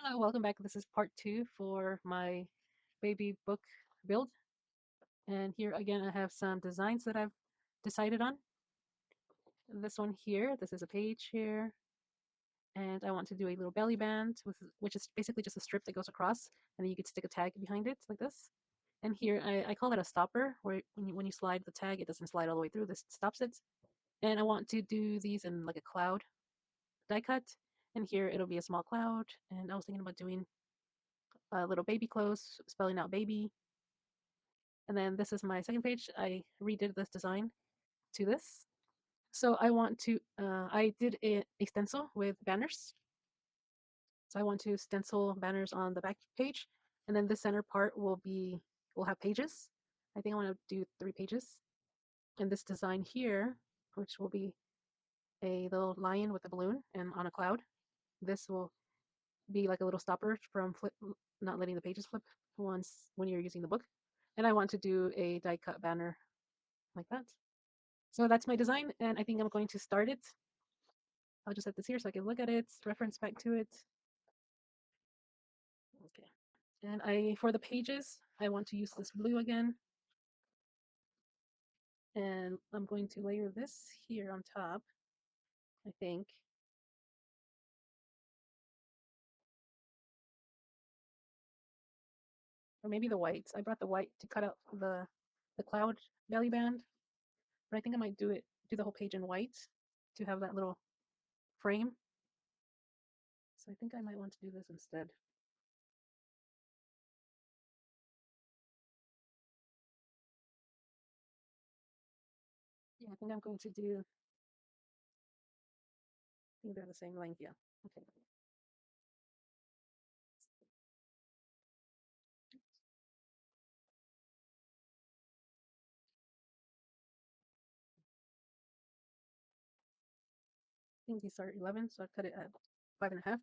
Hello, welcome back. This is part two for my baby book build. And here again, I have some designs that I've decided on. This one here, this is a page here. And I want to do a little belly band, which is basically just a strip that goes across. And then you could stick a tag behind it like this. And here, I call it a stopper, where when you slide the tag, it doesn't slide all the way through. This stops it. And I want to do these in like a cloud die cut. And here, it'll be a small cloud. And I was thinking about doing little baby clothes, spelling out baby. And then this is my second page. I redid this design to this. So I want to, I did a stencil with banners. So I want to stencil banners on the back page. And then the center part will have pages. I think I want to do 3 pages. And this design here, which will be a little lion with a balloon and on a cloud. This will be like a little stopper from not letting the pages flip when you're using the book. And I want to do a die cut banner like that. So that's my design, and I think I'm going to start it. I'll just set this here so I can look at it, reference back to it. Okay. And for the pages, I want to use this blue again. And I'm going to layer this here on top, I think. Or maybe the white. I brought the white to cut out the cloud belly band. But I think I might do the whole page in white to have that little frame. So I think I might want to do this instead. Yeah, I think I'm going to do, I think they're the same length, yeah. Okay. I think these are 11, so I cut it at 5.5.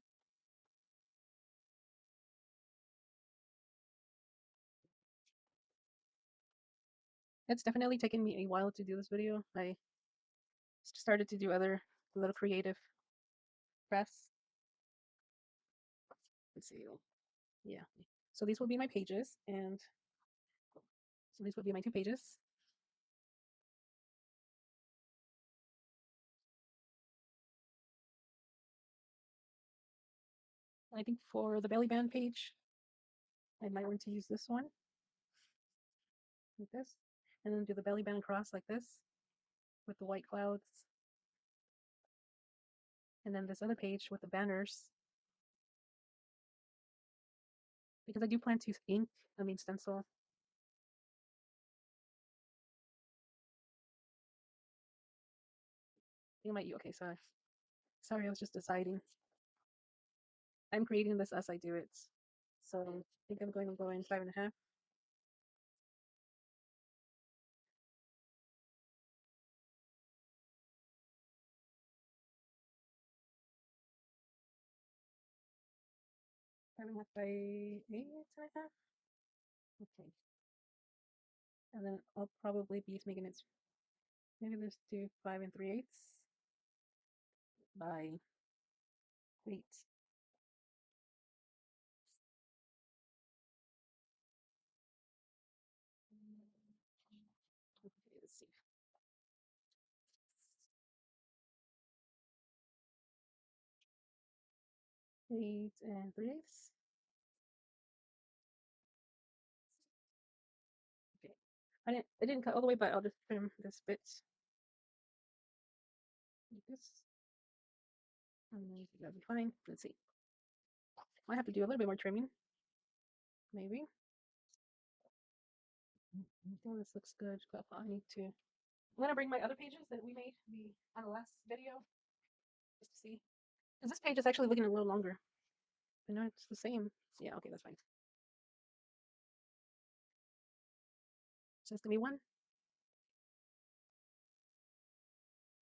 It's definitely taken me a while to do this video. I started to do other little creative crafts. Let's see. Yeah. So these will be my pages, and so these will be my 2 pages. I think for the belly band page, I might want to use this one, like this, and then do the belly band across like this with the white clouds. And then this other page with the banners, because I do plan to ink, stencil. You might, okay, sorry, I was just deciding. I'm creating this as I do it. So I think I'm going to go in 5.5. Seven and a half by 8.5. Okay. And then I'll probably be making it, maybe let's do 5 3/8 by 8. Okay, let's see. 8 3/8. Okay. I didn't cut all the way, but I'll just trim this bit like this. And then that'll be fine. Let's see. Might have to do a little bit more trimming. Maybe. I think this looks good. But I need to. I'm gonna bring my other pages that we made on the last video just to see. Because this page is actually looking a little longer. I know it's the same. Yeah, okay, that's fine. So it's gonna be one.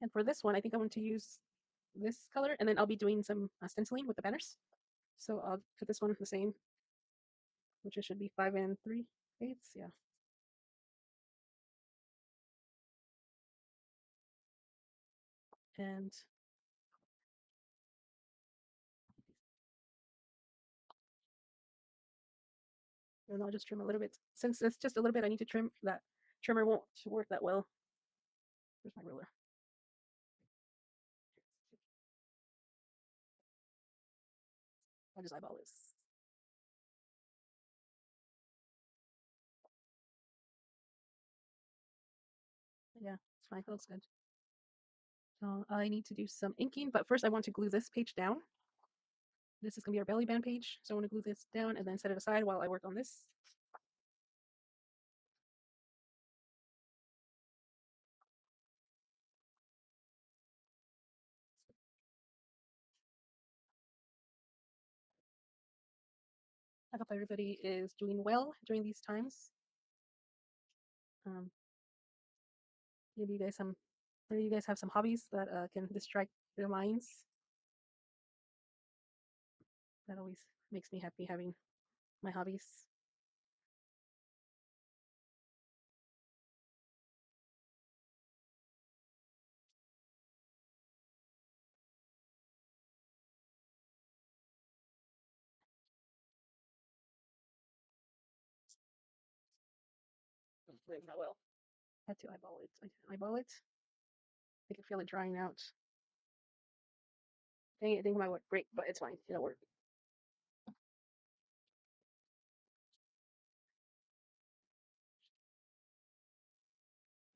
And for this one, I think I want to use this color, and then I'll be doing some stenciling with the banners. So I'll put this one the same, which it should be 5 3/8. Yeah. And And I'll just trim a little bit. Since it's just a little bit, I need to trim. That trimmer won't work that well. Where's my ruler? I'll just eyeball this. Yeah, it's fine. It looks good. So I need to do some inking, but first I want to glue this page down. This is going to be our belly band page. So I want to glue this down and then set it aside while I work on this. I hope everybody is doing well during these times. Um, maybe you guys have some hobbies that can distract your minds. That always makes me happy having my hobbies. Doing that well. I had to eyeball it. I eyeball it. I can feel it drying out. Dang it, I think it might work great, but it's fine. It'll work.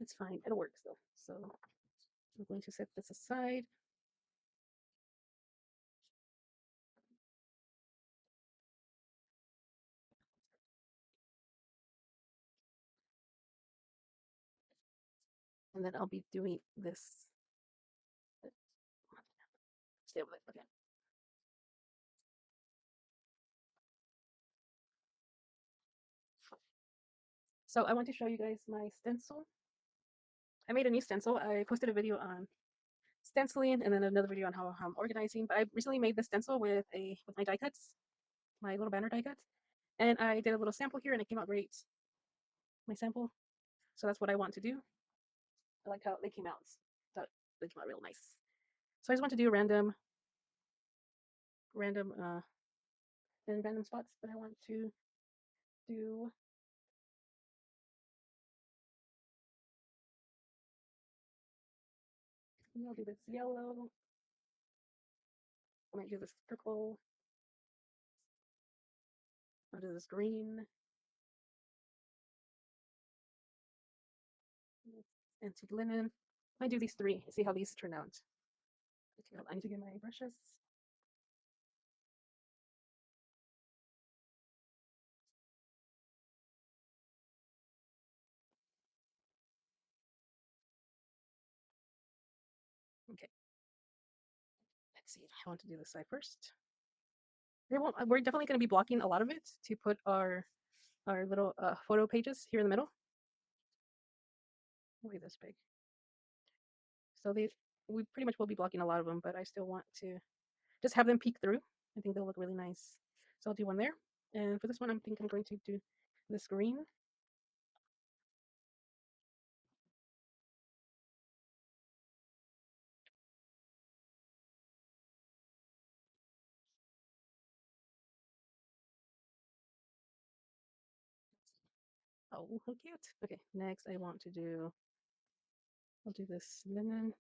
It's fine. It'll work still. So I'm going to set this aside. And then I'll be doing this. Stay with it. Okay. So I want to show you guys my stencil. I made a new stencil. I posted a video on stenciling and then another video on how I'm organizing. But I recently made the stencil with my die cuts, my little banner die cuts. And I did a little sample here and it came out great. My sample. So that's what I want to do. I like how they came out. Thought they came out real nice. So I just want to do random in random spots, but I want to do I'll do this yellow. I might do this purple. I'll do this green. Antique linen. I might do these three. See how these turn out. Okay, I need to get my brushes. Okay. Let's see. I want to do this side first. We're definitely going to be blocking a lot of it to put our little photo pages here in the middle. Maybe this big. So we pretty much will be blocking a lot of them, but I still want to just have them peek through. I think they'll look really nice. So I'll do one there. And for this one, I think I'm going to do this green. Oh, how cute. Okay, next I'll do this linen.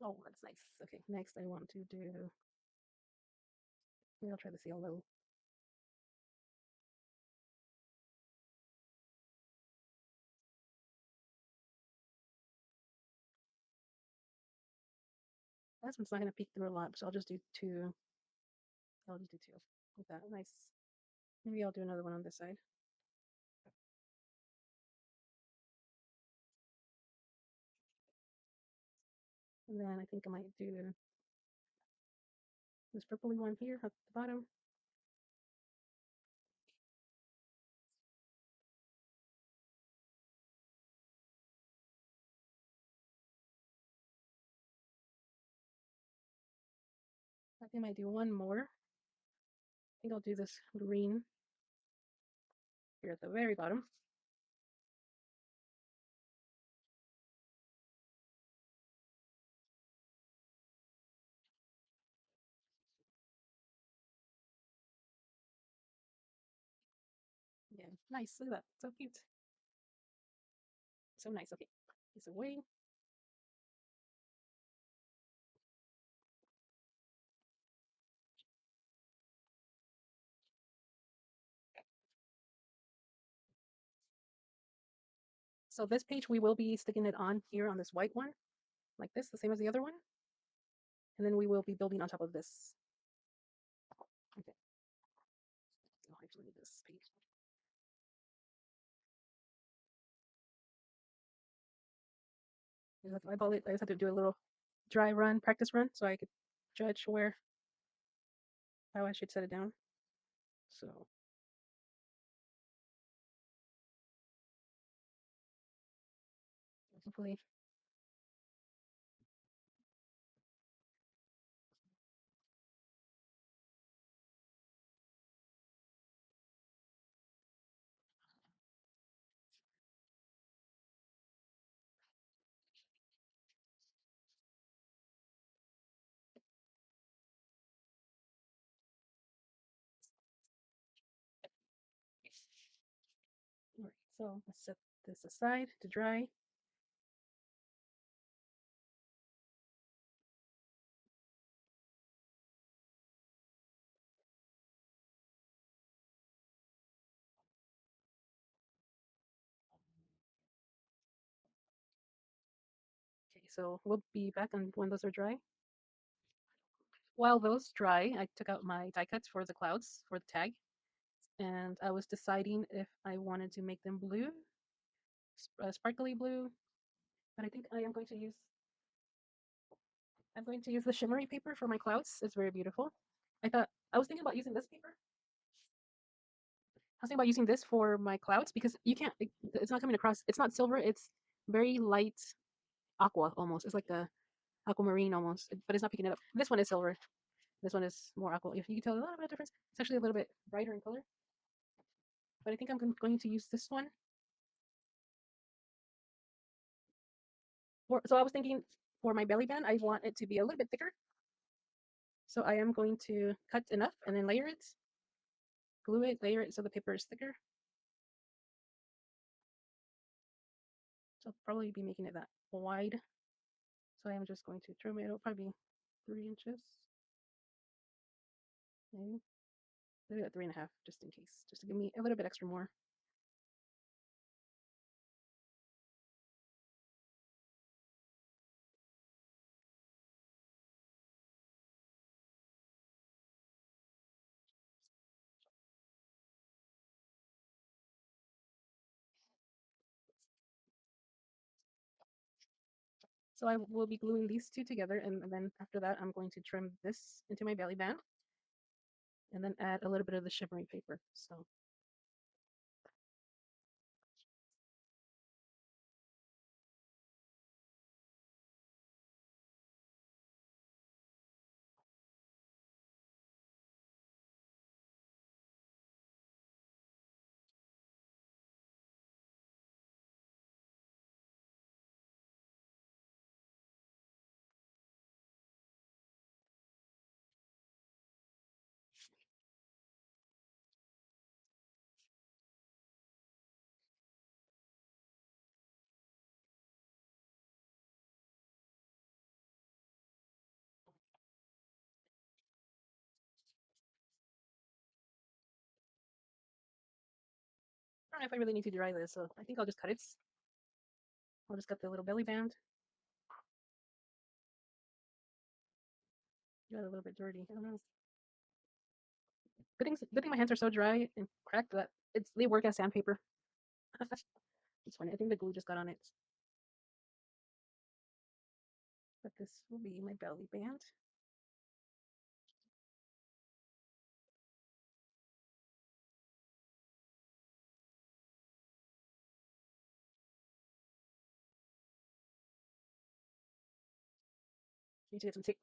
Oh, that's nice. Okay, next I want to do, maybe I'll try this yellow. This one's not going to peek through a lot, so I'll just do two. I'll just do two with that. Nice. Maybe I'll do another one on this side. And then I think I might do this purpley one here at the bottom. I think I might do one more. think I'll do this green here at the very bottom. Yeah, nice. Look at that. So cute. So nice. Okay, this away. So this page, we will be sticking it on here on this white one, like this, the same as the other one. And then we will be building on top of this. Okay. Oh, I actually need this page. I bought it. I just had to do a little dry run, practice run, so I could judge how I should set it down. So hopefully, all right. So let's set this aside to dry. Okay, so we'll be back on when those are dry. While those dry, I took out my die cuts for the clouds for the tag, and I was deciding if I wanted to make them blue, sparkly blue, but I think I'm going to use the shimmery paper for my clouds. It's very beautiful. I was thinking about using this paper. I was thinking about using this for my clouds because you can't. It's not coming across. It's not silver. It's very light aqua almost. It's like a aquamarine almost, but it's not picking it up. This one is silver. This one is more aqua. If you can tell a little bit of difference, it's actually a little bit brighter in color. But I think I'm going to use this one. So I was thinking for my belly band, I want it to be a little bit thicker. So I am going to cut enough and then layer it, glue it, layer it so the paper is thicker. So I'll probably be making it that wide. So I am just going to trim it. It'll probably be 3 inches. Maybe at 3.5, just in case, just to give me a little bit extra more. So I will be gluing these two together, and then after that, I'm going to trim this into my belly band, and then add a little bit of the shimmery paper. I don't know if I really need to dry this, so I think I'll just cut it. I'll just cut the little belly band. Got a little bit dirty. I don't know. Good thing my hands are so dry and cracked that they work as sandpaper. It's funny. I think the glue just got on it. But this will be my belly band. Need to get some tape.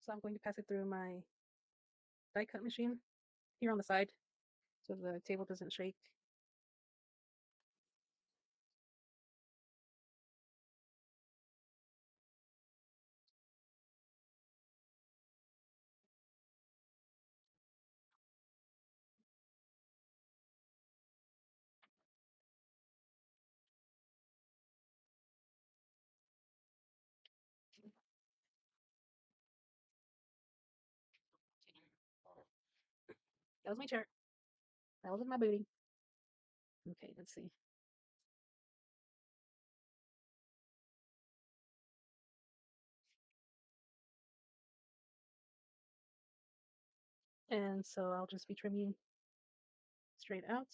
So I'm going to pass it through my die cut machine here on the side so the table doesn't shake. That was my chair. That wasn't my booty. Okay, let's see. And so I'll just be trimming straight out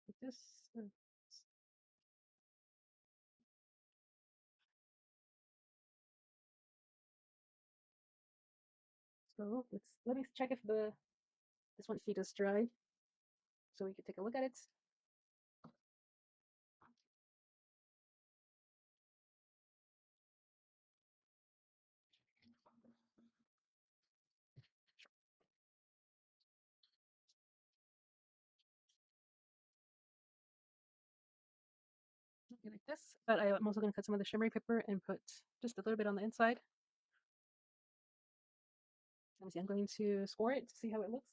like this. So let me check if this one feet is dry so we can take a look at it. Like this, but I'm also going to cut some of the shimmery paper and put just a little bit on the inside. Let me see, I'm going to score it to see how it looks.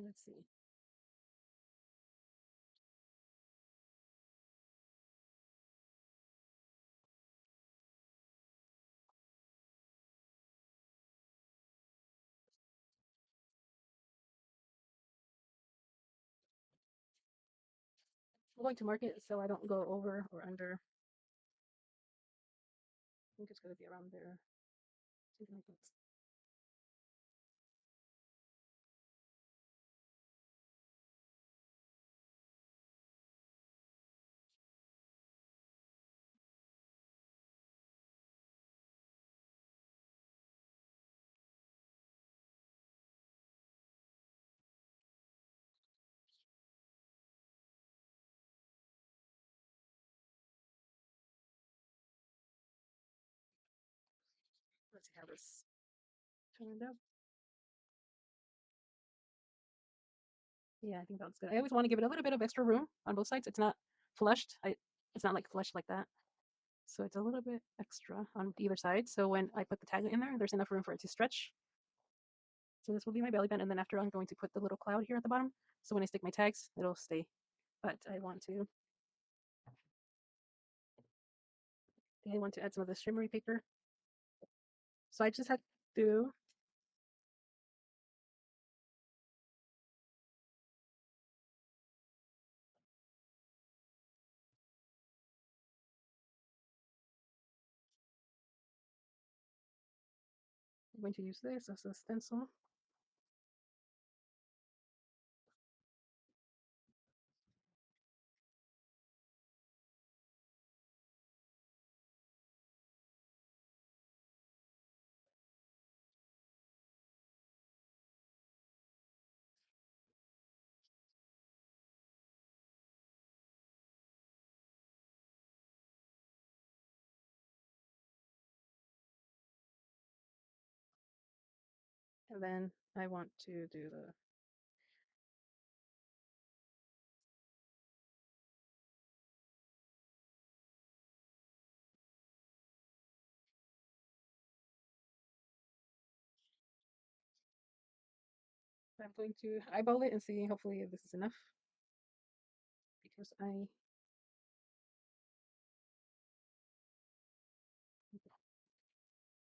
Let's see. I'm going to mark it so I don't go over or under. I think it's going to be around there. Something like that. Let's see how this turned out. Yeah, I think that's good. I always want to give it a little bit of extra room on both sides. It's not flushed. It's not like flush like that. So it's a little bit extra on either side. So when I put the tag in there, there's enough room for it to stretch. So this will be my belly band. And then after I'm going to put the little cloud here at the bottom. So when I stick my tags, it'll stay. But I want to add some of the shimmery paper. So I just had to I'm going to use this as a stencil. And then I want to do the I'm going to eyeball it and see hopefully if this is enough because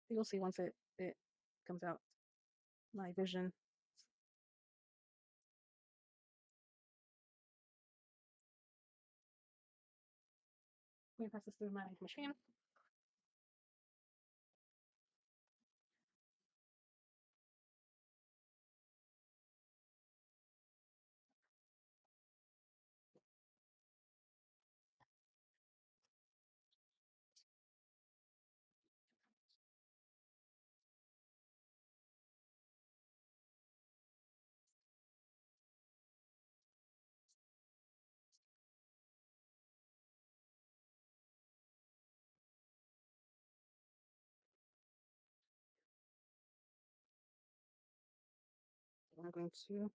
you'll see once it comes out my vision. Let me pass this through my machine. I'm going to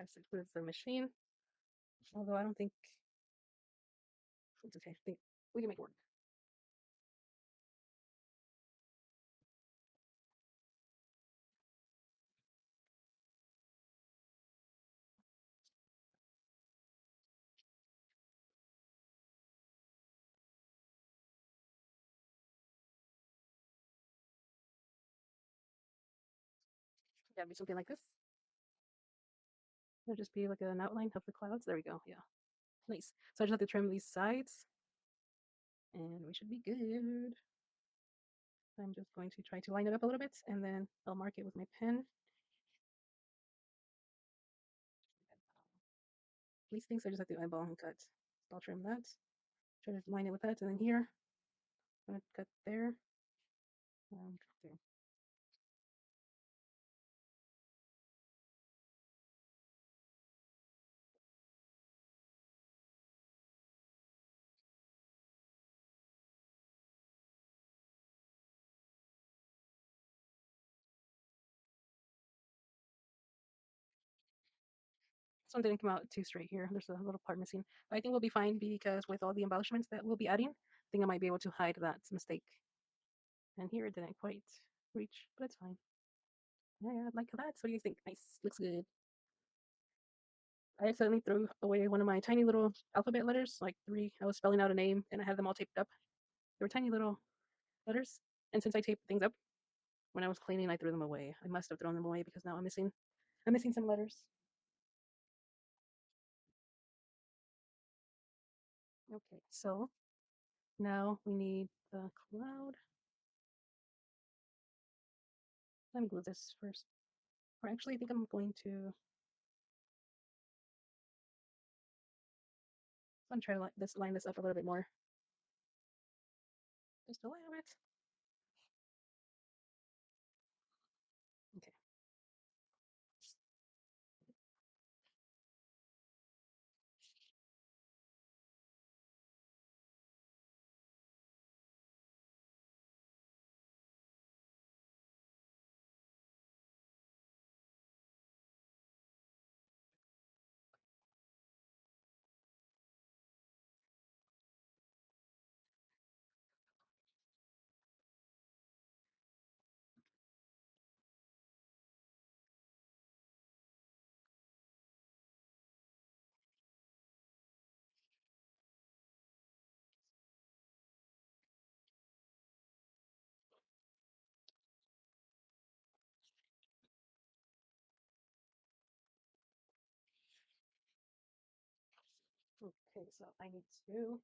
guess it with the machine. Although I don't think it's okay. I think we can make it work. Yeah, it'd be something like this. It'll just be like an outline of the clouds. There we go. Yeah. Nice. So I just have to trim these sides and we should be good. I'm just going to try to line it up a little bit and then I'll mark it with my pen. These things I just have to eyeball and cut. So I'll trim that. Try to line it with that, and then here, I'm gonna cut there. Cut there. This one didn't come out too straight here. There's a little part missing. But I think we'll be fine because with all the embellishments that we'll be adding, I think I might be able to hide that mistake. And here it didn't quite reach, but it's fine. Yeah, I like that. So what do you think? Nice. Looks good. I accidentally threw away one of my tiny little alphabet letters, like 3. I was spelling out a name and I had them all taped up. They were tiny little letters. And since I taped things up when I was cleaning, I threw them away. I must have thrown them away because now I'm missing some letters. Okay, so now we need the cloud. Let me glue this first. Or actually, I think I'm going to. I'm trying to line this up a little bit more. Just a little bit. Okay. Okay, so I need to.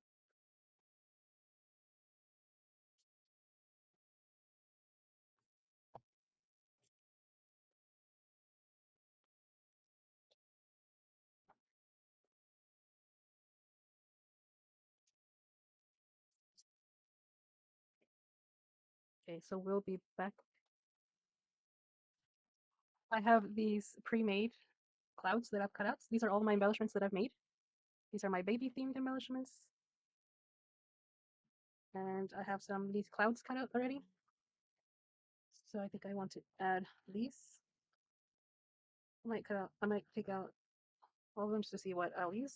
Okay, so we'll be back. I have these pre-made clouds that I've cut out. These are all my embellishments that I've made. These are my baby themed embellishments. And I have some of these clouds cut out already. So I think I want to add these. I might take out all of them just to see what I'll use.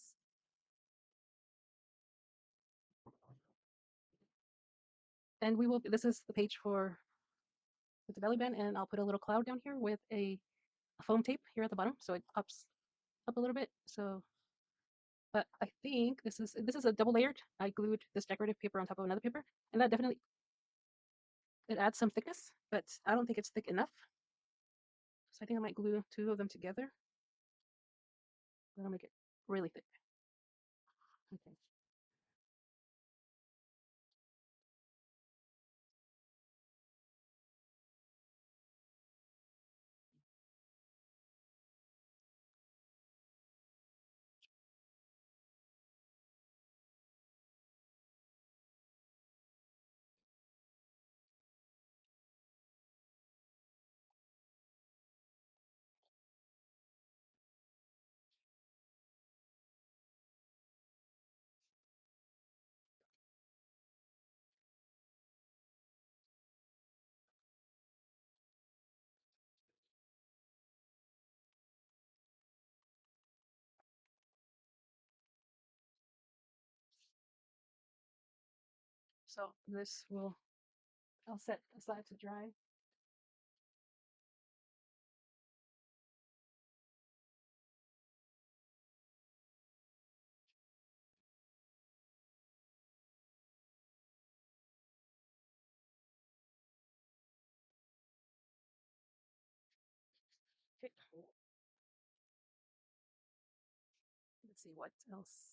And this is the page for the belly band, and I'll put a little cloud down here with a foam tape here at the bottom, so it pops up a little bit. So, but I think this is a double layered. I glued this decorative paper on top of another paper, and that definitely it adds some thickness, but I don't think it's thick enough. So I think I might glue 2 of them together. Then I'll make it really thick. Okay. So this will, I'll set aside to dry. Okay. Let's see what else.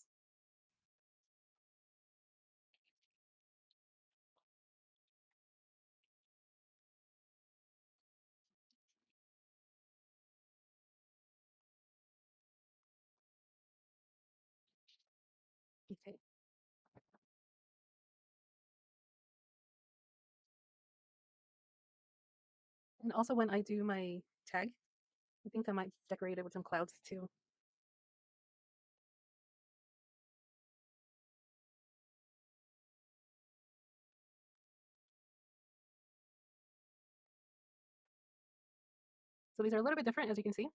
Okay. And also when I do my tag, I think I might decorate it with some clouds too. So these are a little bit different, as you can see.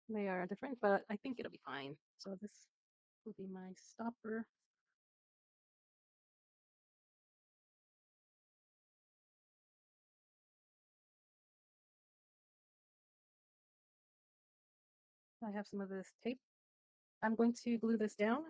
They are different, but I think it'll be fine. So this will be my stopper. I have some of this tape. I'm going to glue this down.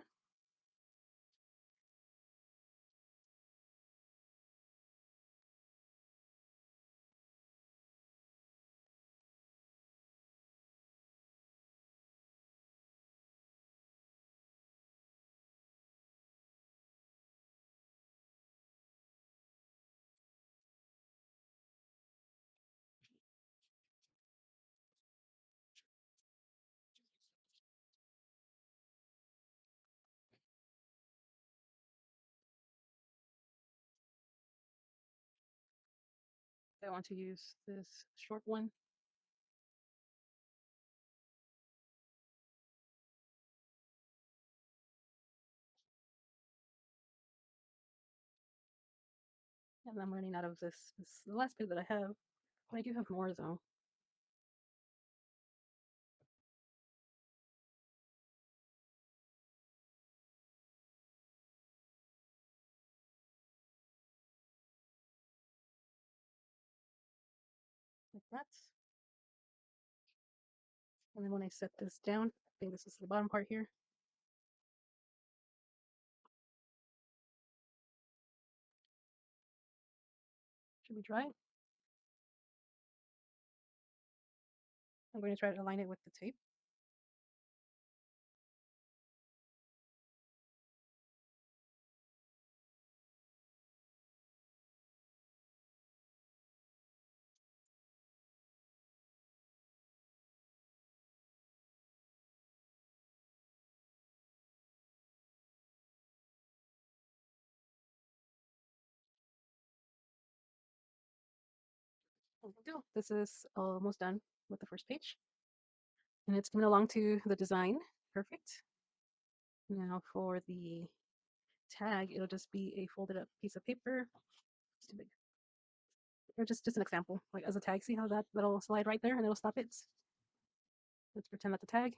I want to use this short one. And I'm running out of this. This is the last bit that I have. But I do have more though. Like that. And then when I set this down, I think this is the bottom part here. Should be dry. I'm going to try to align it with the tape. This is almost done with the first page. And it's coming along to the design. Perfect. Now for the tag, it'll just be a folded up piece of paper. It's too big. Or just an example, like as a tag. See how that'll slide right there and it'll stop it. Let's pretend that's a tag.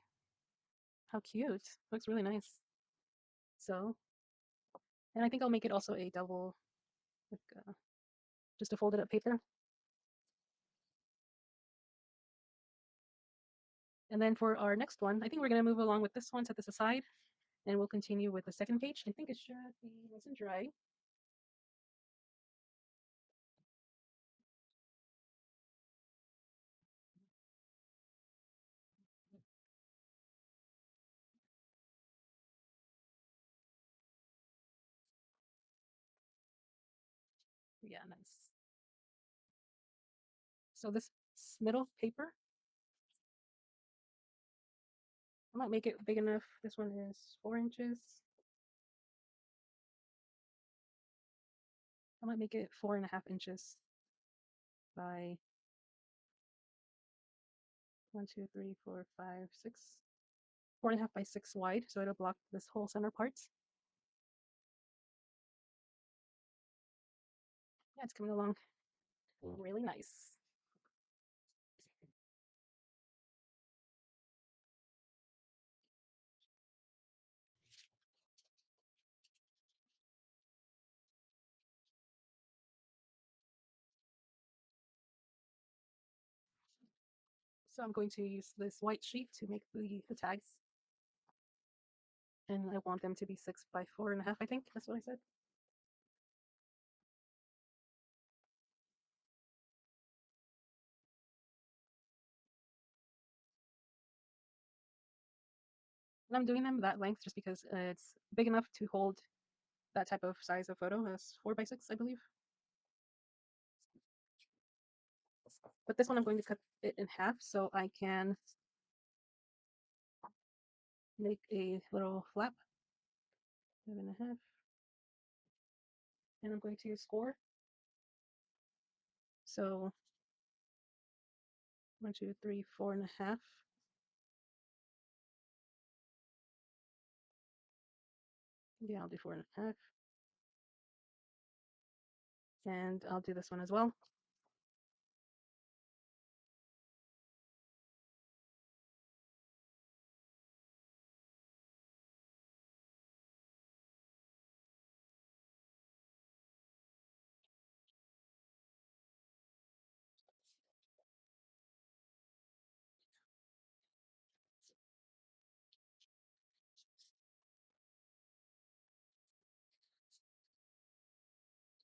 How cute. Looks really nice. So, and I think I'll make it also a double, like just a folded up paper. And then for our next one, I think we're going to move along with this one, set this aside, and we'll continue with the second page. I think it should be nice and dry. Yeah, nice. So this middle paper, I might make it big enough. This one is 4 inches. I might make it 4.5 inches by 1, 2, 3, 4, 5, 6. 4.5 by 6 wide, so it'll block this whole center part. Yeah, it's coming along really nice. So I'm going to use this white sheet to make the tags. And I want them to be 6 by 4.5, I think. That's what I said. And I'm doing them that length just because it's big enough to hold that type of size of photo as 4 by 6, I believe. But this one I'm going to cut it in half so I can make a little flap. 7.5. And I'm going to score. So 1, 2, 3, 4.5. Yeah, I'll do 4.5. And I'll do this one as well.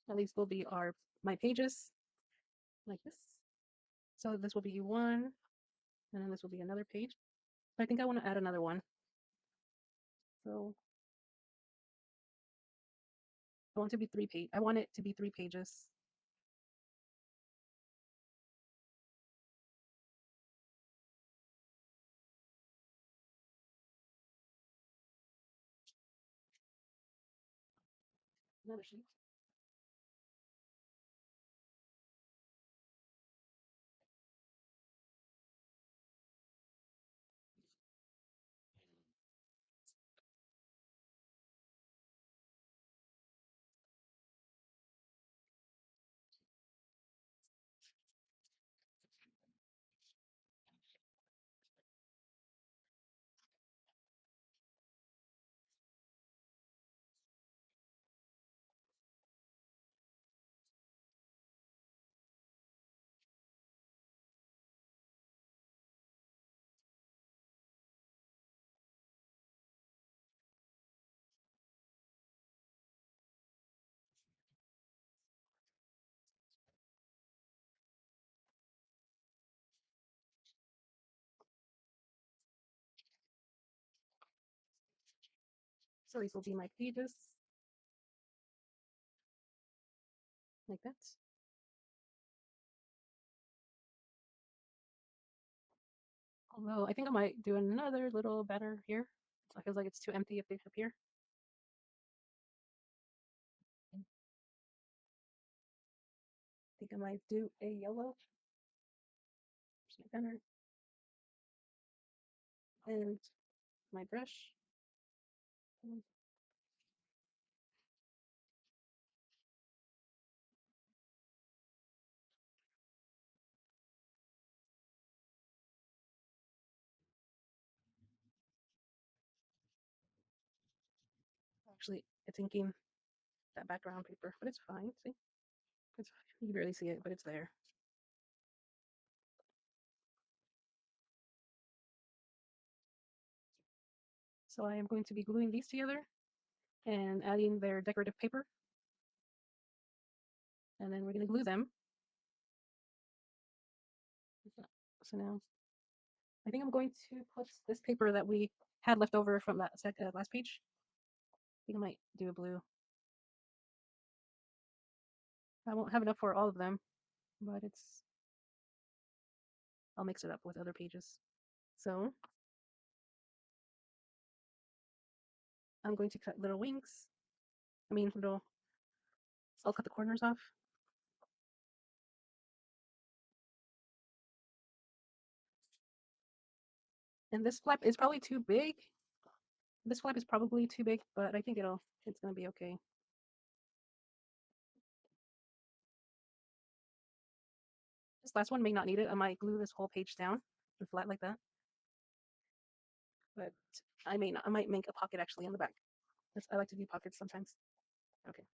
And these will be my pages, like this. So this will be one, and then this will be another page. But I think I want to add another one. So I want it to be 3 pages. Another sheet. So these will be my pages, like that. Although I think I might do another little banner here. It feels like it's too empty if they appear. I think I might do a yellow. Here's my banner. And my brush. Actually, it's inking that background paper, but it's fine. See? It's fine. You can barely see it, but it's there. So I am going to be gluing these together and adding their decorative paper. And then we're going to glue them. So now I think I'm going to put this paper that we had left over from that last page. I think I might do a blue. I won't have enough for all of them, but I'll mix it up with other pages. So I'm going to cut little wings. I'll cut the corners off. And this flap is probably too big. This flap is probably too big, but I think it's gonna be okay. This last one may not need it. I might glue this whole page down and flat like that. But I may not. I might make a pocket actually on the back. I like to do pockets sometimes. Okay.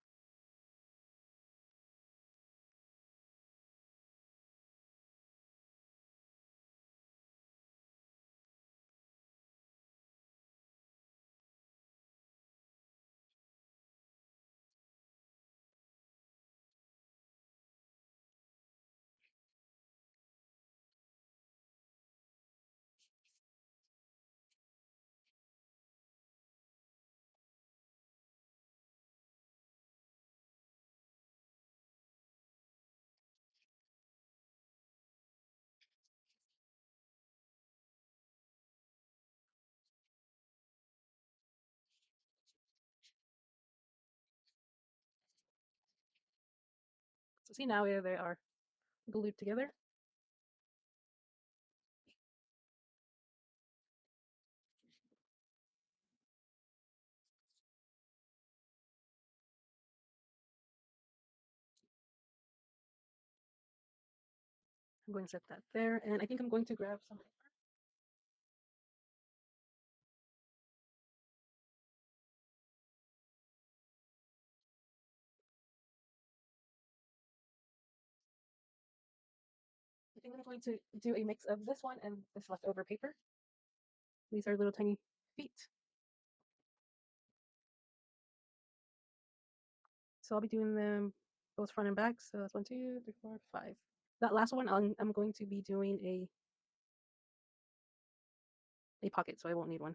So see now they are glued together. I'm going to set that there, and I think I'm going to grab some paper. I think I'm going to do a mix of this one and this leftover paper. These are little tiny feet. So I'll be doing them both front and back. So that's 1, 2, 3, 4, 5. That last one, I'm going to be doing a pocket, so I won't need one.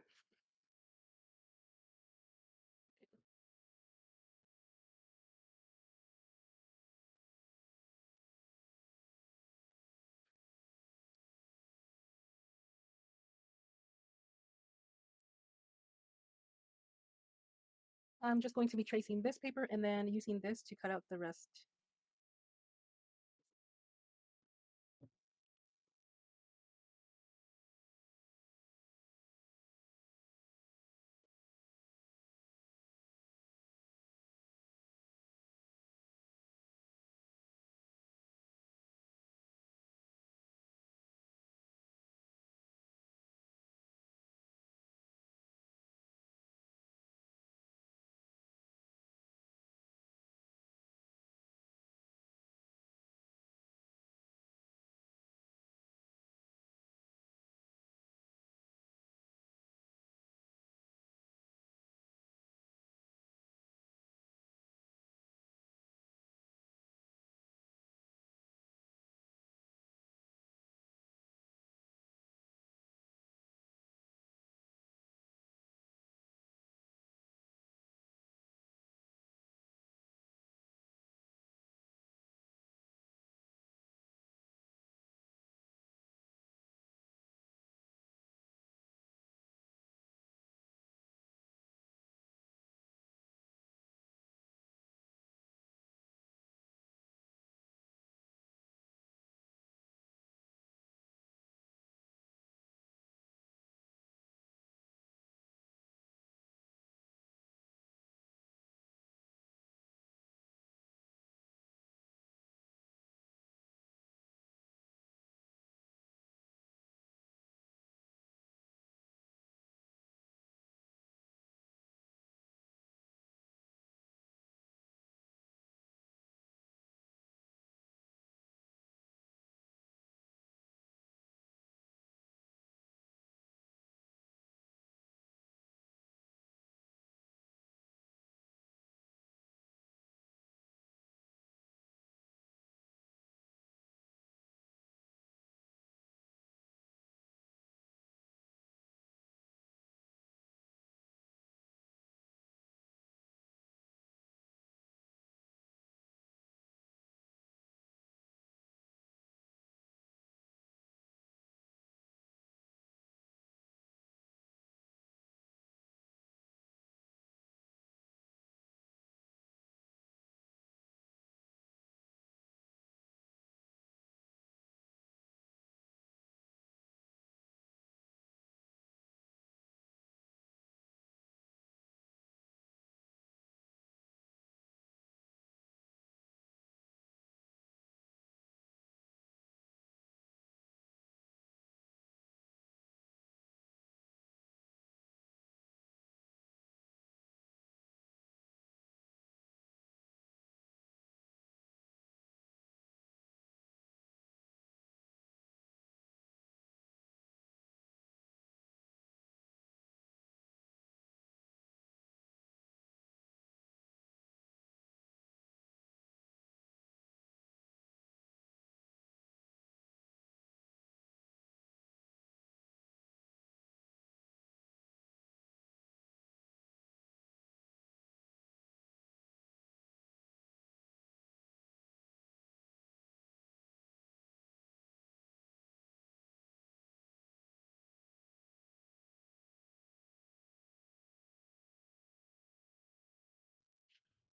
I'm just going to be tracing this paper and then using this to cut out the rest.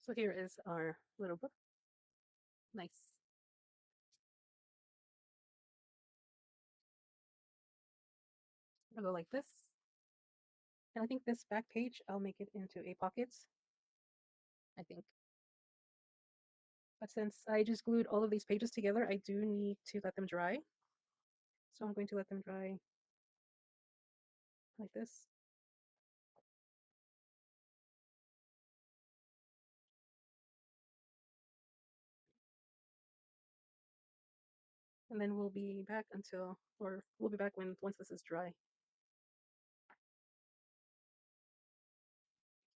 So here is our little book. Nice. I'll go like this. And I think this back page, I'll make it into a pocket, I think. But since I just glued all of these pages together, I do need to let them dry. So I'm going to let them dry like this. And then we'll be back until, or we'll be back once this is dry.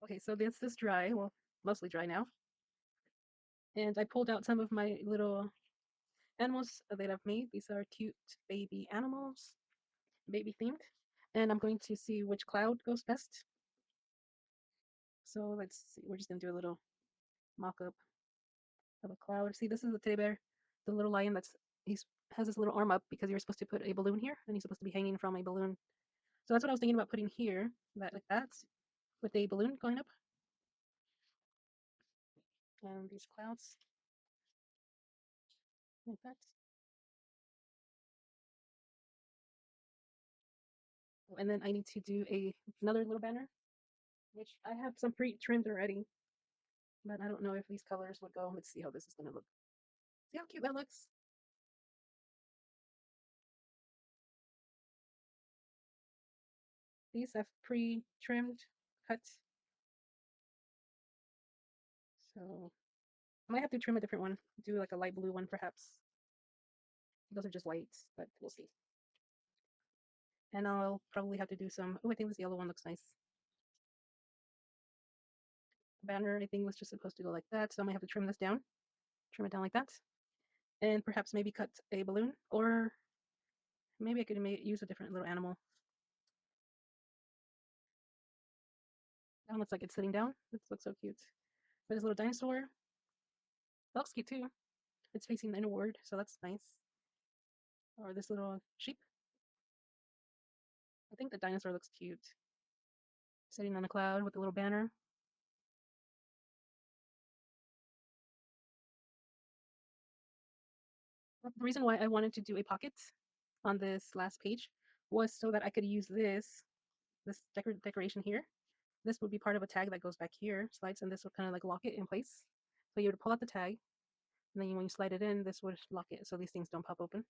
Okay, so this is dry, well, mostly dry now. And I pulled out some of my little animals that I've made. These are cute baby animals, baby themed. And I'm going to see which cloud goes best. So let's see, we're just gonna do a little mock-up of a cloud. See, this is the teddy bear, the little lion he's has his little arm up because you're supposed to put a balloon here and he's supposed to be hanging from a balloon. So that's what I was thinking about putting here, that like that, with a balloon going up. And these clouds like that. Oh, and then I need to do another little banner, which I have some pre-trimmed already, but I don't know if these colors would go. Let's see how this is gonna look. See how cute that looks? These have pre-trimmed, cut. So I might have to trim a different one, do like a light blue one perhaps. Those are just whites, but we'll see. And I'll probably have to do some, oh, I think this yellow one looks nice. Banner, I think was just supposed to go like that, so I might have to trim this down, trim it down like that. And perhaps maybe cut a balloon, or maybe I could use a different little animal. That one looks like it's sitting down. This looks so cute. But this little dinosaur, that looks cute too. It's facing inward, so that's nice. Or this little sheep. I think the dinosaur looks cute. Sitting on a cloud with a little banner. The reason why I wanted to do a pocket on this last page was so that I could use this decoration here. This would be part of a tag that goes back here, slides, and this would kind of like lock it in place. So you would pull out the tag, and then when you slide it in, this would lock it so these things don't pop open.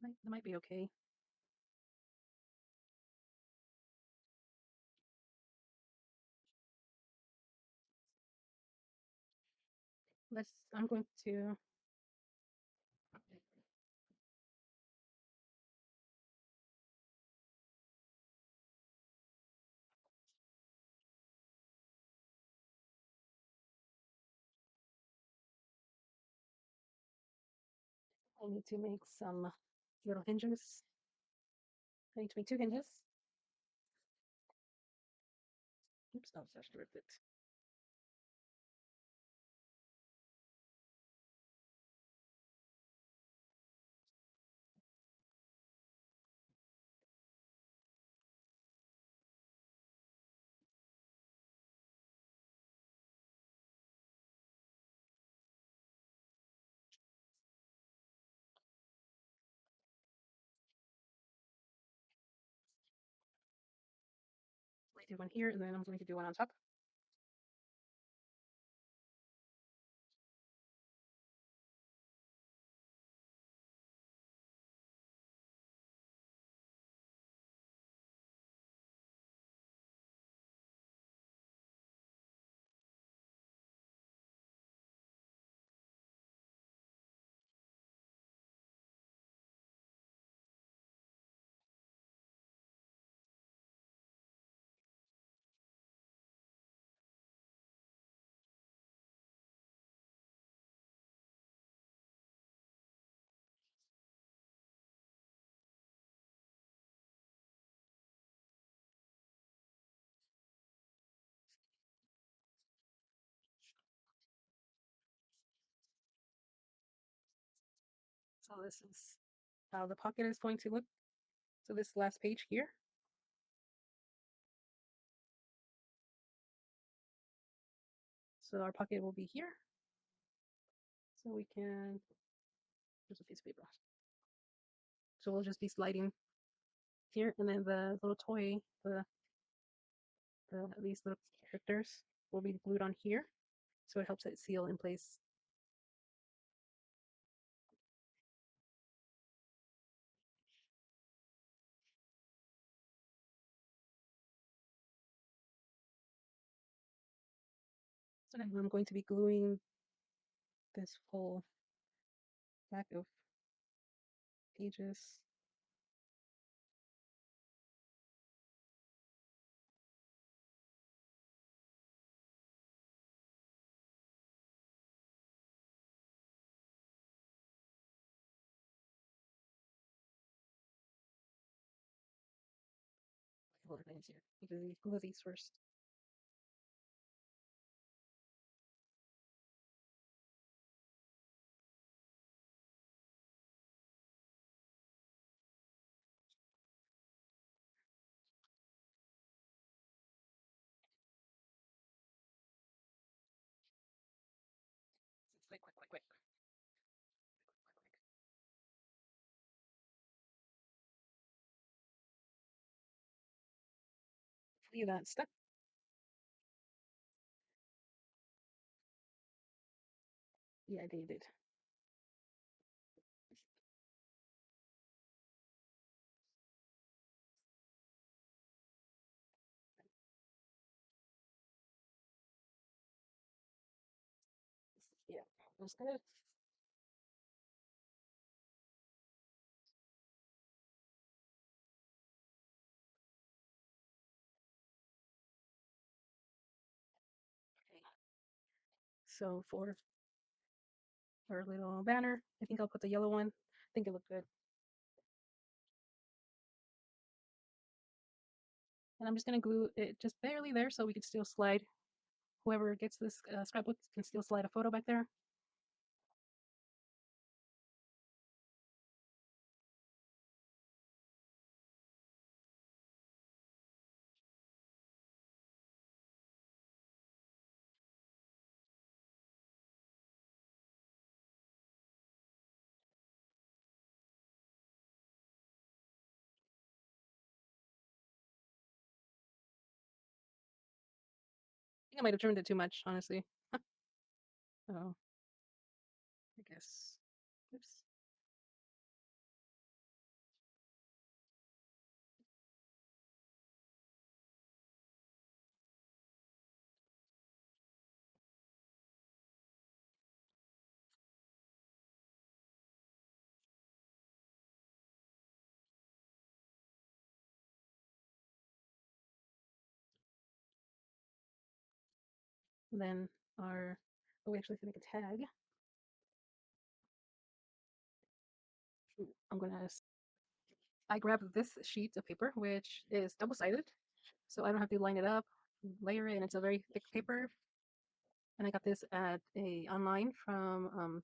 That might be okay. I'm going to I need to make some little hinges. I need to make two hinges. Oops, oh, I should rip it. I do one here, and then I'm going to do one on top. So this is how the pocket is going to look. So this last page here. So our pocket will be here. So we can, there's a piece of paper. So we'll just be sliding here, and then the little toy, these little characters will be glued on here. So it helps it seal in place. So now I'm going to be gluing this whole back of pages. Hold on, here. You can glue these first. Quick, quick, quick, quick. Hopefully that stuck. Yeah, I did. Yeah, that's good. Okay. So for our little banner, I think I'll put the yellow one. I think it looked good. And I'm just gonna glue it just barely there so we can still slide. Whoever gets this scrapbook can still slide a photo back there. I think I might have trimmed it too much, honestly. Oh, I guess. Oops. Then our, oh, we actually have to make a tag. I'm gonna, I grabbed this sheet of paper, which is double-sided, so I don't have to line it up, layer it, and it's a very thick paper. And I got this at online from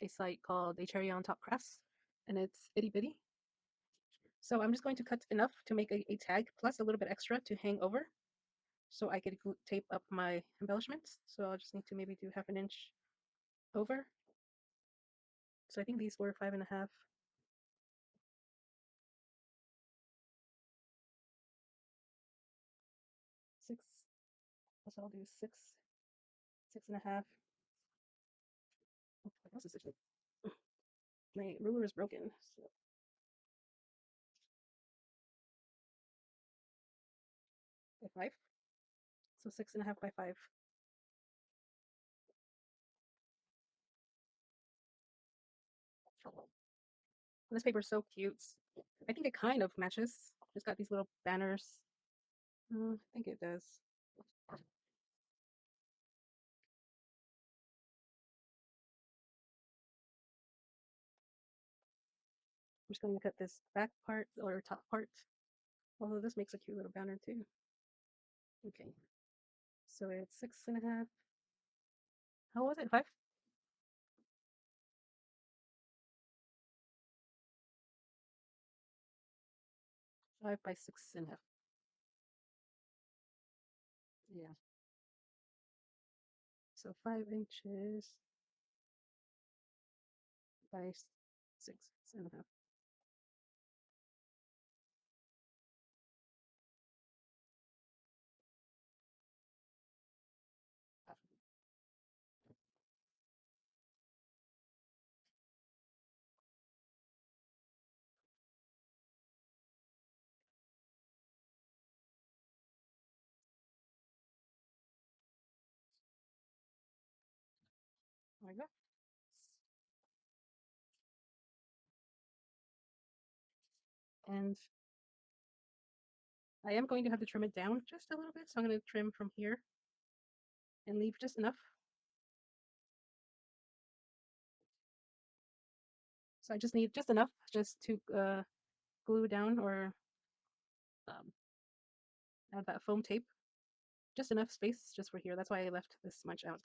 a site called A Cherry on Top Crafts, and it's itty bitty. So I'm just going to cut enough to make a tag, plus a little bit extra to hang over, so I could tape up my embellishments. So I'll just need to maybe do 1/2 inch over. So I think these were 5.5. 6. So I'll do 6, 6.5. Oh, what else is it? My ruler is broken. So 5. So 6.5 by 5. This paper is so cute. I think it kind of matches. It's got these little banners. I think it does. I'm just going to cut this back part or top part. Although this makes a cute little banner too. Okay. So it's 6.5. How was it? 5? 5 by 6.5. Yeah. So 5 inches by 6.5. There we go. And I am going to have to trim it down just a little bit. So I'm going to trim from here and leave just enough. So I just need just enough just to glue down or add that foam tape. Just enough space just for here. That's why I left this much out.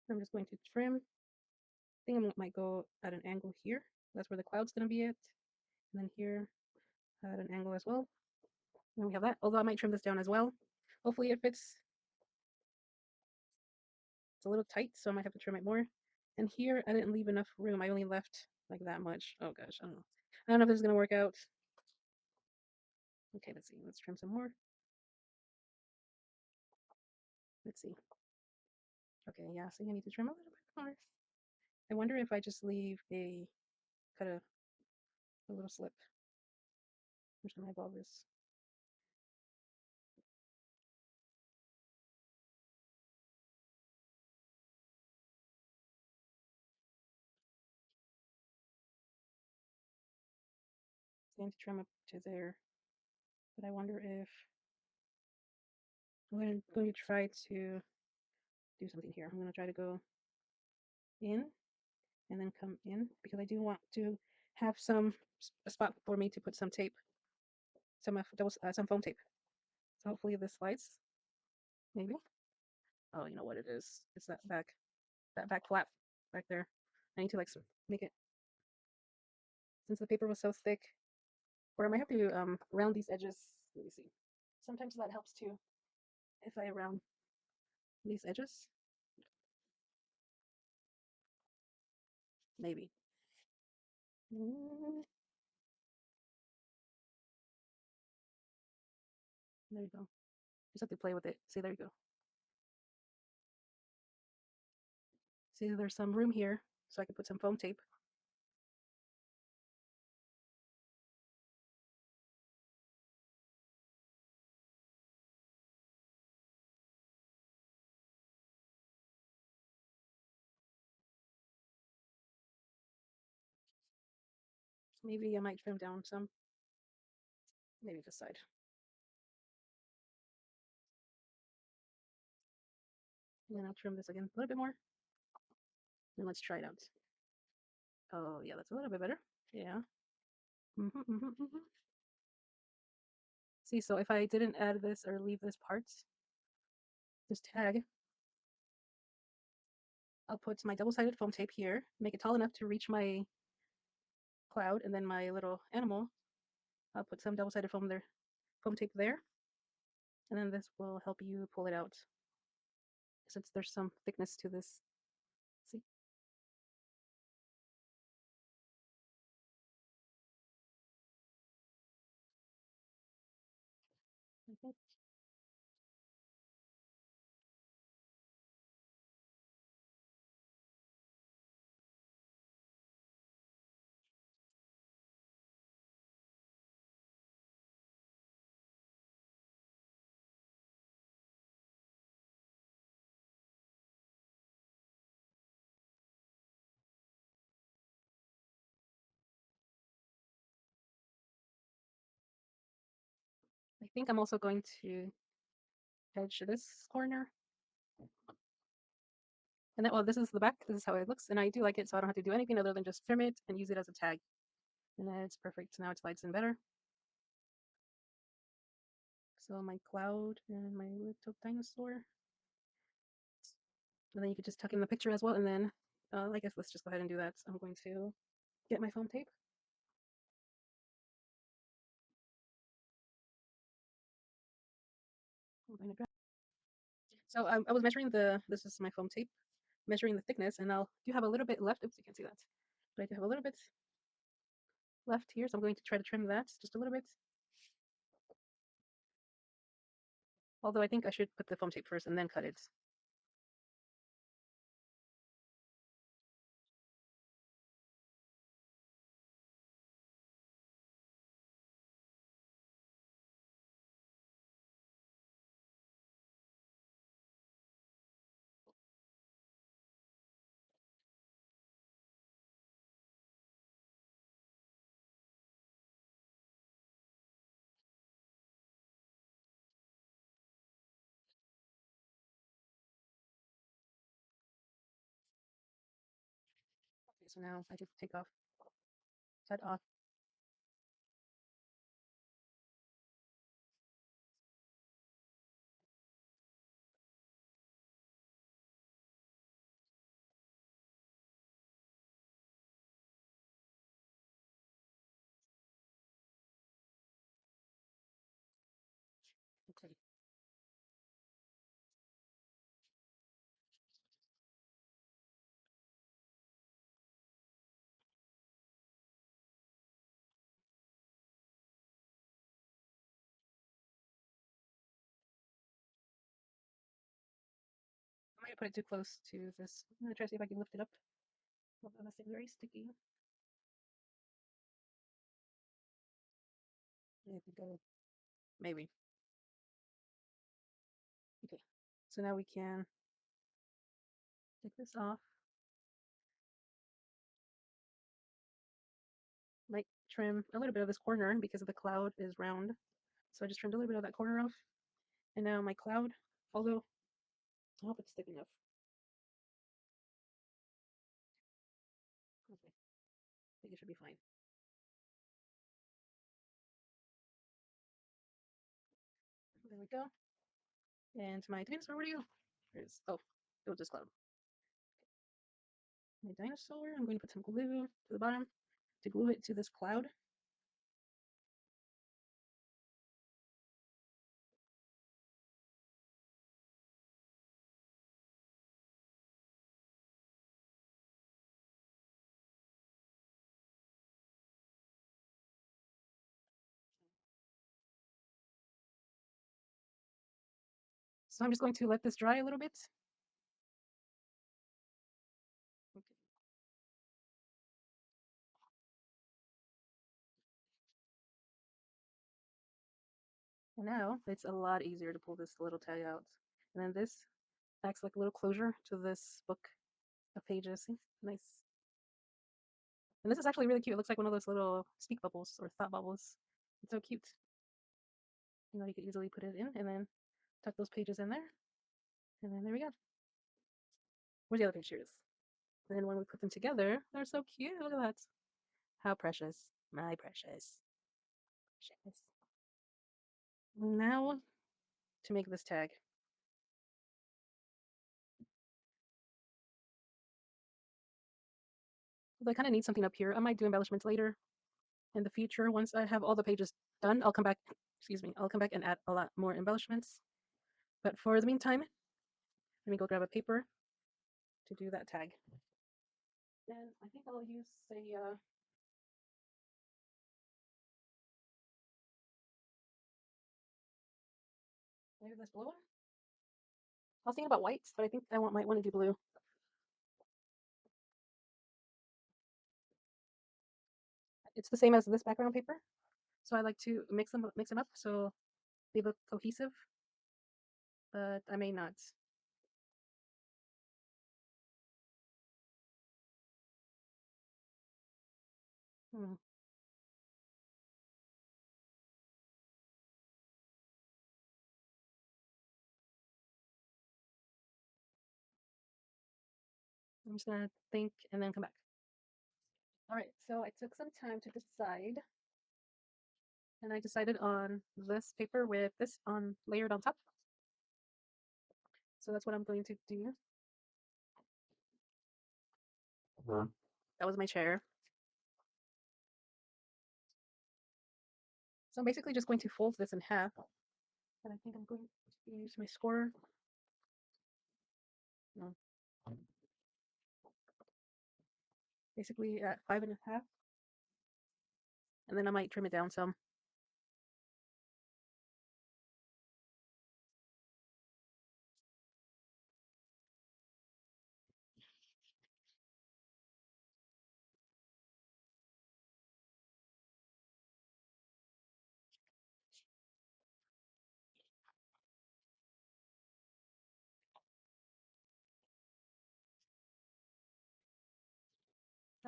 I'm just going to trim. I think I might go at an angle here. That's where the cloud's going to be at. And then here at an angle as well. Then we have that. Although I might trim this down as well. Hopefully it fits. It's a little tight, so I might have to trim it more. And here I didn't leave enough room. I only left like that much. Oh gosh, I don't know. I don't know if this is going to work out. Okay, let's see. Let's trim some more. Let's see. Okay, yeah, so I need to trim a little bit more. I wonder if I just leave cut a little slip. I'm just gonna eyeball this. I'm going to trim up to there, but I wonder if I'm going to try to do something here. I'm going to try to go in and then come in because I do want to have a spot for me to put some tape, some foam tape. So hopefully this slides. Maybe. Oh, you know what it is? It's that back flap back there. I need to like make it since the paper was so thick. Or I might have to round these edges. Let me see. Sometimes that helps too if I round these edges. Maybe. There you go. Just have to play with it. See, there you go. See, there's some room here, so I can put some foam tape. Maybe I might trim down some. Maybe this side. And then I'll trim this again a little bit more. And let's try it out. Oh, yeah, that's a little bit better. Yeah. See, so if I didn't add this or leave this part, this tag, I'll put my double-sided foam tape here, make it tall enough to reach my cloud, and then my little animal, I'll put some double-sided foam tape there, and then this will help you pull it out since there's some thickness to this. See? Okay. think I'm also going to edge this corner. And then, well, this is the back. This is how it looks. And I do like it, so I don't have to do anything other than just trim it and use it as a tag. And then it's perfect. Now it slides in better. So my cloud and my little dinosaur. And then you could just tuck in the picture as well. And then I guess let's just go ahead and do that. So I'm going to get my foam tape. So I was measuring this is my foam tape, measuring the thickness, and I'll do have a little bit left. Oops, you can't see that. But I do have a little bit left here, so I'm going to try to trim that just a little bit. Although I think I should put the foam tape first and then cut it. Okay, so now I just cut off. Okay. I might put it too close to this. I'm gonna try to see if I can lift it up. Oh, that's very sticky. I think maybe. Okay. So now we can take this off. Might trim a little bit of this corner because of the cloud is round. So I just trimmed a little bit of that corner off. And now my cloud, although I hope it's thick enough. Okay, I think it should be fine. There we go. And my dinosaur, where do you? There's, oh, it was just cloud. My dinosaur, I'm going to put some glue to the bottom to glue it to this cloud. So I'm just going to let this dry a little bit. Okay. And now it's a lot easier to pull this little tag out. And then this acts like a little closure to this book of pages. See? Nice. And this is actually really cute. It looks like one of those little speak bubbles or thought bubbles. It's so cute. You know, you could easily put it in and then tuck those pages in there. And then there we go. Where's the other page? Here it is. And then when we put them together, they're so cute. Look at that. How precious. My precious. Precious. Now to make this tag. I kind of need something up here. I might do embellishments later in the future. Once I have all the pages done, I'll come back, excuse me, I'll come back and add a lot more embellishments. But for the meantime, let me go grab a paper to do that tag. And I think I'll use maybe this blue one. I was thinking about white, but I think I might want to do blue. It's the same as this background paper, so I like to mix them up so they look cohesive. But I may not. Hmm. I'm just gonna think and then come back. All right, so I took some time to decide, and I decided on this paper with this on layered on top. So that's what I'm going to do. That was my chair. So I'm basically just going to fold this in half, and I think I'm going to use my score. No. Basically at 5.5, and then I might trim it down some.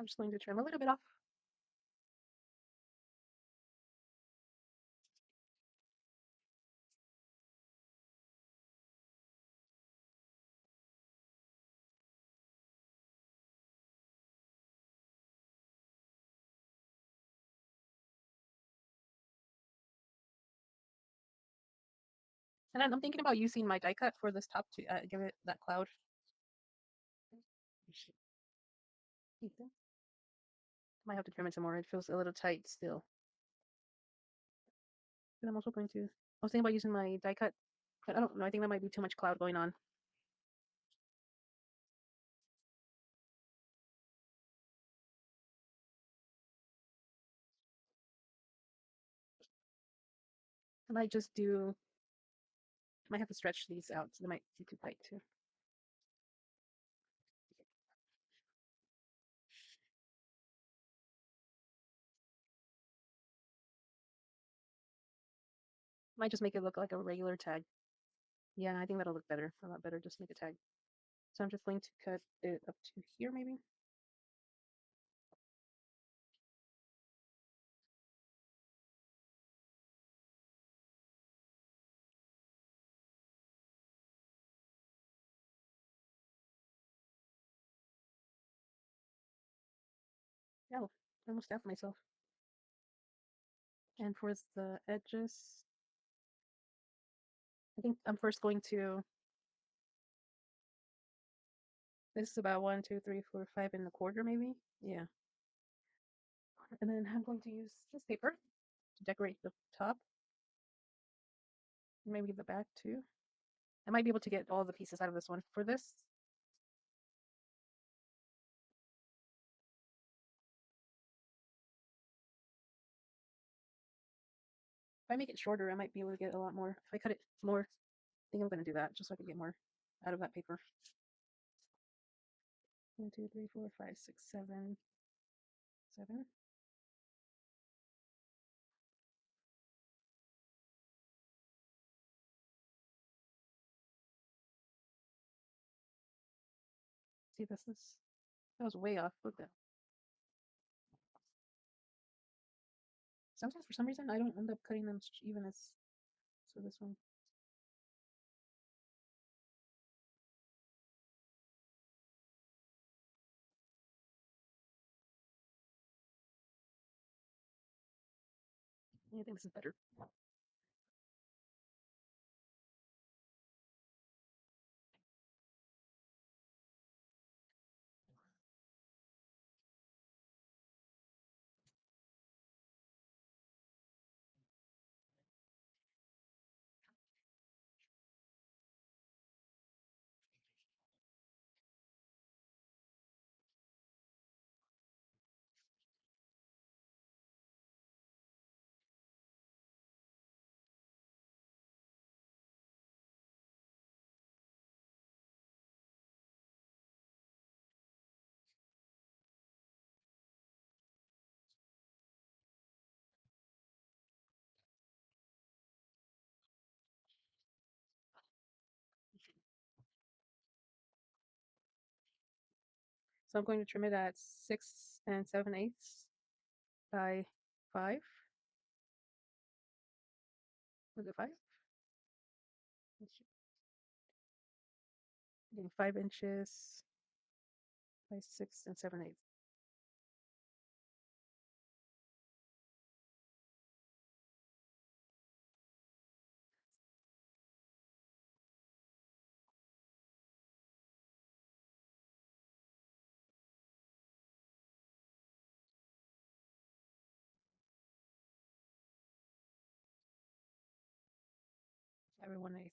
I'm just going to trim a little bit off. And then I'm thinking about using my die cut for this top to give it that cloud. Might have to trim it some more. It feels a little tight still. And I'm also going to, I was thinking about using my die cut, but I don't know. I think that might be too much cloud going on. I might just do, I might have to stretch these out, so they might be too tight too. Might just make it look like a regular tag. Yeah, I think that'll look better, a lot better. Just make a tag. So I'm just going to cut it up to here, maybe. Yeah, I almost stabbed myself. And for the edges, I think I'm first going to, this is about 1, 2, 3, 4, 5.25, maybe. Yeah. And then I'm going to use this paper to decorate the top. Maybe the back too. I might be able to get all the pieces out of this one. For this, if I make it shorter, I might be able to get a lot more. If I cut it more, I think I'm going to do that just so I can get more out of that paper. 1, 2, 3, 4, 5, 6, 7, 7. See, that was way off. Look at that. Sometimes for some reason I don't end up cutting them even as, so this one. Yeah, I think this is better. So I'm going to trim it at 6 7/8 by 5. Was it 5? Getting 5 inches. by 6 7/8. Every 1/8.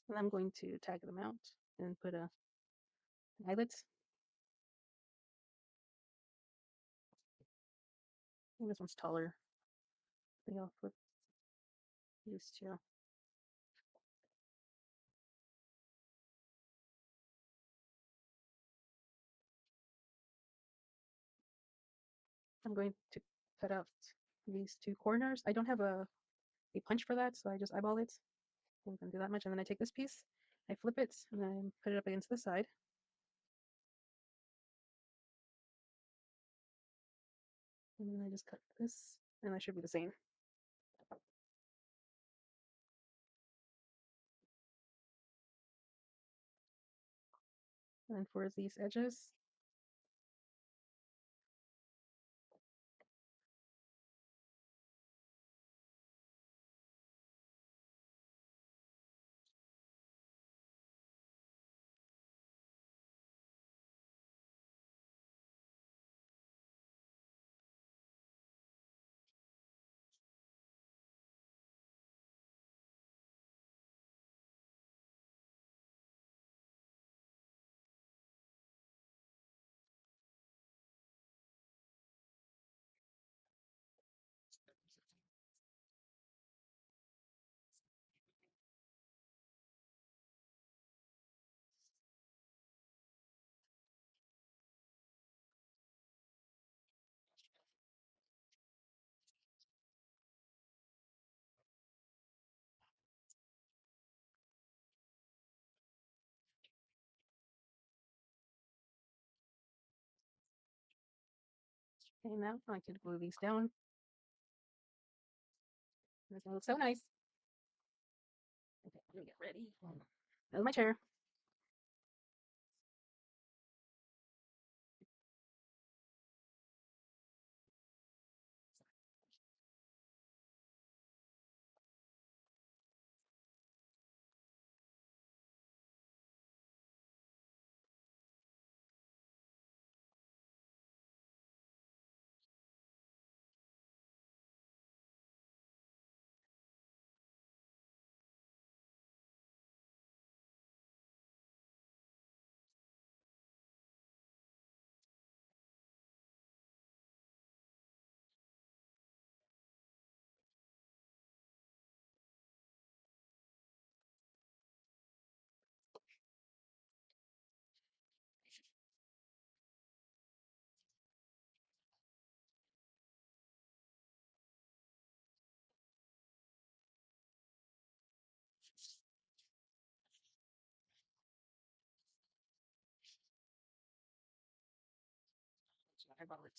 And I'm going to tag them out and put an eyelet. I think this one's taller. I think I'll flip these two. I'm going to cut out these two corners. I don't have a punch for that, so I just eyeball it. I'm going to do that much, and then I take this piece, I flip it, and then put it up against this side. And then I just cut this, and that should be the same. And for these edges, okay, now I could glue these down. This one looks so nice. Okay, let me get ready. That's my chair. I bottle it.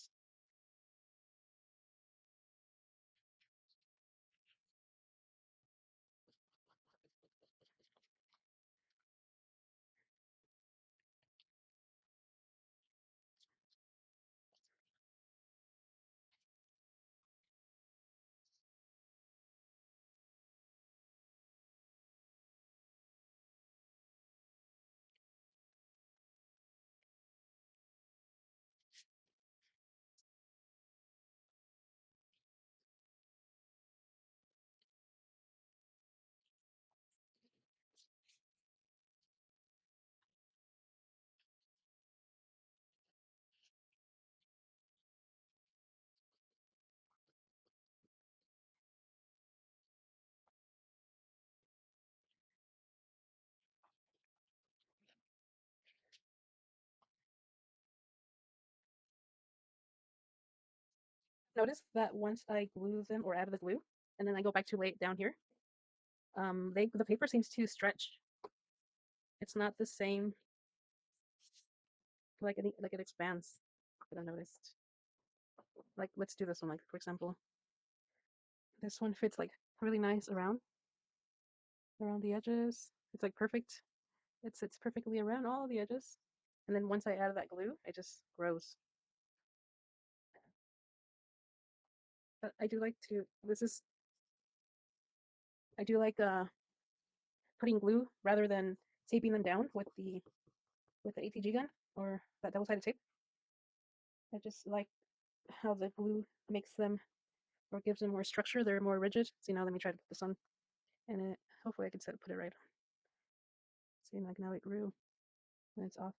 Notice that once I glue them or add the glue, and then I go back to lay it down here, the paper seems to stretch. It's not the same, like it expands. That I noticed. Like let's do this one. Like for example, this one fits like really nice around the edges. It's like perfect. It sits perfectly around all the edges. And then once I add that glue, it just grows. But I do like to. I do like putting glue rather than taping them down with the ATG gun or that double-sided tape. I just like how the glue makes them or gives them more structure. They're more rigid. See, now let me try to put this on, and hopefully I can put it right. See, like now it grew, and it's off.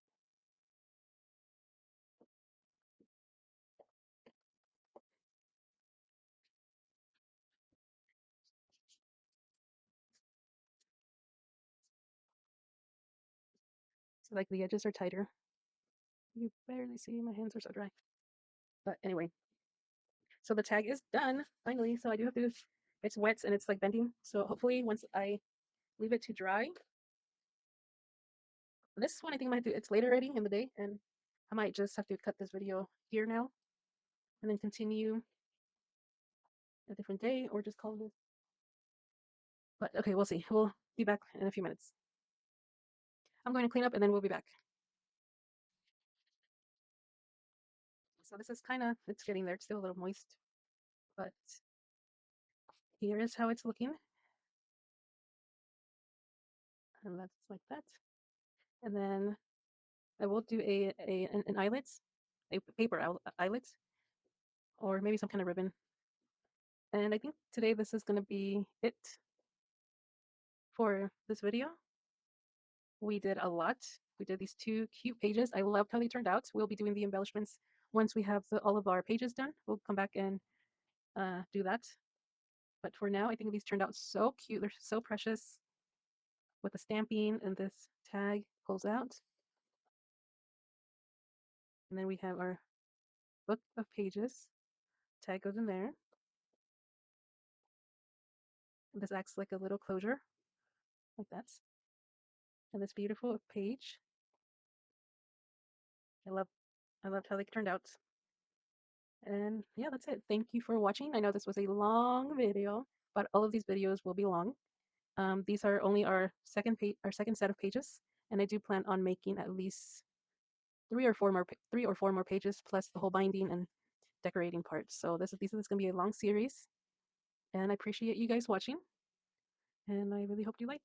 So like the edges are tighter. You barely see, my hands are so dry. But anyway, so the tag is done finally. So I do have to. It's wet and it's like bending. So hopefully once I leave it to dry, this one I think I might do. It's later already in the day, and I might just have to cut this video here now, and then continue a different day, or just call this. But okay, we'll see. We'll be back in a few minutes. I'm going to clean up, and then we'll be back. So this is kind of, it's getting there. It's still a little moist, but here is how it's looking, and that's like that. And then I will do an eyelet, a paper eyelet, or maybe some kind of ribbon. And I think today this is going to be it for this video. We did a lot. We did these two cute pages. I loved how they turned out. We'll be doing the embellishments once we have all of our pages done. We'll come back and do that. But for now, I think these turned out so cute. They're so precious with the stamping, and this tag pulls out. And then we have our book of pages. Tag goes in there. This acts like a little closure, like that. And this beautiful page. I love I loved how they turned out. And yeah, that's it. Thank you for watching. I know this was a long video, but all of these videos will be long. These are only our second set of pages, and I do plan on making at least 3 or 4 more pages plus the whole binding and decorating parts. So this is going to be a long series, and I appreciate you guys watching, and I really hope you like.